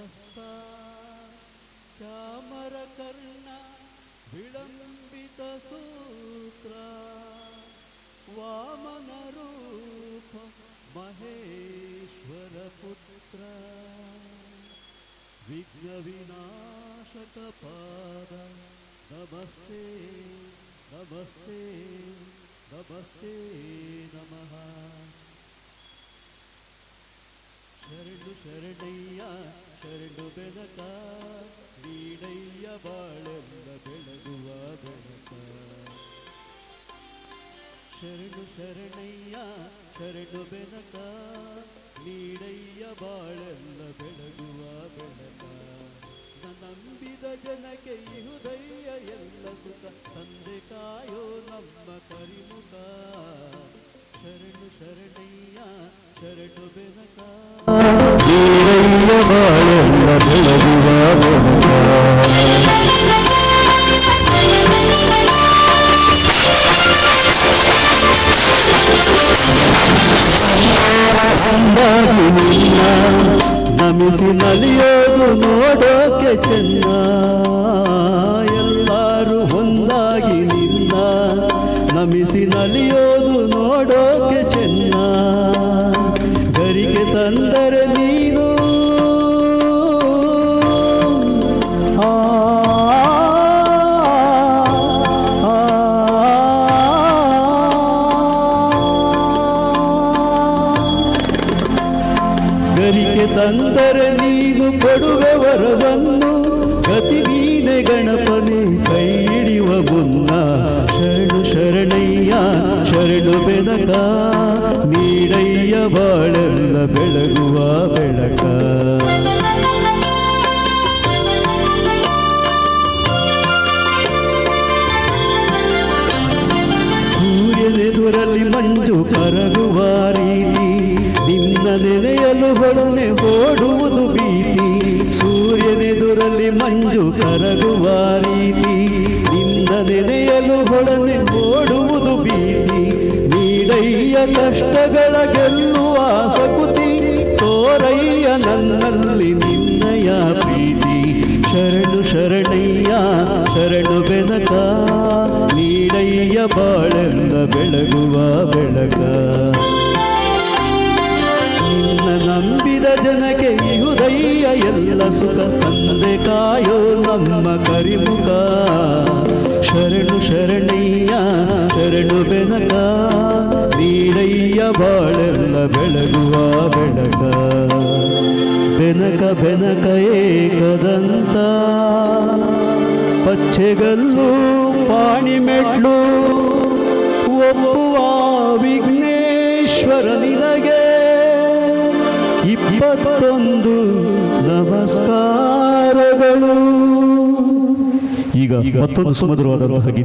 ಹಸ್ತ ಚಾಮರಕರ್ಣ ವಿಳಂಬಿತ ಸೂತ್ರ ವಾಮನ ರೂಪ ಮಹೇಶ್ವರ ಪುತ್ರ ವಿಘ್ನ ವಿನಾಶಕ ಪಾದ ನಮಸ್ತೆ ನಮಸ್ತೆ ನಮಸ್ತೆ ನಮಃ. ಶರಣು ಶರಣಯ್ಯ ಶರಣು ಬೆನಕ ನೀಡಯ್ಯ ಬಾಳೆಲ್ಲ ಬೆಳಗುವ ಬೆಳಕ. ಶರಣು ಶರಣಯ್ಯ ಶರಣು ಬೆನಕ ನೀಡಯ್ಯ ಬಾಳೆಲ್ಲ ಬೆಳಗುವ ಬೆಳಕ. ನಂಬಿದ ಜನಕ್ಕೆ ಇಹುದಯ್ಯ ಎಲ್ಲ ಸುಖ ತಂದೆ ಕಾಯೋ ನಮ್ಮ ಕರಿಮುಖ. ಶರಣು ಶರಣಯ್ಯ ಶರಣು ಬೆನಕ ನೀಡಯ್ಯ ಬಾಳೆಲ್ಲ ಬೆಳಗುವ ಬೆಳಕ. ಅಂದಾಗಿ ನಿನ್ನ ನಮಿಸಿ ನಲಿಯೋದು ನೋಡೋಕೆ ಚೆನ್ನ. ಎಲ್ಲರೂ ಒಂದಾಗಿ ನಿನ್ನ ನಮಿಸಿ ನಲಿಯೋದು ನೋಡೋಕೆ ಚೆನ್ನ. ಗರಿಗೆ ತಂದರೆ ನೀನು ಗರಿಗೆ ತಂದರೆ ನೀನು ಕೊಡುವೆ ವರವನ್ನು. ಗತಿ ನೀನೆ ಗಣಪನೆ ಕೈ ಹಿಡಿಯುವ ಮುನ್ನ. ಶರಣು ಶರಣಯ್ಯ ಶರಣು ಬೆನಕ ನೀಡಯ್ಯ ಬಾಳೆಲ್ಲ ಬೆಳಗುವ ಬೆಳಕ. ಸೂರ್ಯನೆದುರಲ್ಲಿ ಮಂಜು ಕರಗುವ ರೀತಿ ನಿನ್ನ ನೆನೆಯಲು ಹೊಳನೆ ಓಡುವುದು ಭೀತಿ. ಸೂರ್ಯನೆದುರಲ್ಲಿ ಮಂಜು ಕರಗುವ ರೀತಿ ನಿನ್ನ ನೆನೆಯಲು ಹೊಳನೆ ಓಡುವುದು ಭೀತಿ. ನೀಡಯ್ಯ ಕಷ್ಟಗಳ ಗೆಲ್ಲುವ ಸಕುತಿ ತೋರಯ್ಯ ನನ್ನಲ್ಲಿ ನಿನ್ನಯ ಪ್ರೀತಿ. ಶರಣು ಶರಣಯ್ಯ ಶರಣು ಬೆನಕ ನೀಡಯ್ಯ ಬಾಳೆಲ್ಲ ಬೆಳಗುವ ಬೆಳಕ. ನಿನ್ನ ನಂಬಿದ ಜನಕ್ಕೆ ಇಹುದಯ್ಯ ಎಲ್ಲ ಸುಖ ತಂದೆ ಕಾಯೋ ನಮ್ಮ ಕರಿಮುಖ. ಶರಣು ಶರಣಯ್ಯ ಶರಣು ಬೆನಕ ನೀಡಯ್ಯ ಬಾಳೆಲ್ಲ ಬೆಳಗುವ ಬೆಳಕ. ಬೆನಕ ಬೆನಕ ಏಕದಂತ ಪಚ್ಚೆಗಲ್ಲು ಪಾಣಿಮೆಟ್ಲು ಒಪ್ಪುವ ವಿಘ್ನೇಶ್ವರ ನಿನಗೆ 21 ನಮಸ್ಕಾರಗಳು. ಈಗ ಮತ್ತೊಂದು ಸುಮಧುರವಾದಂತಹ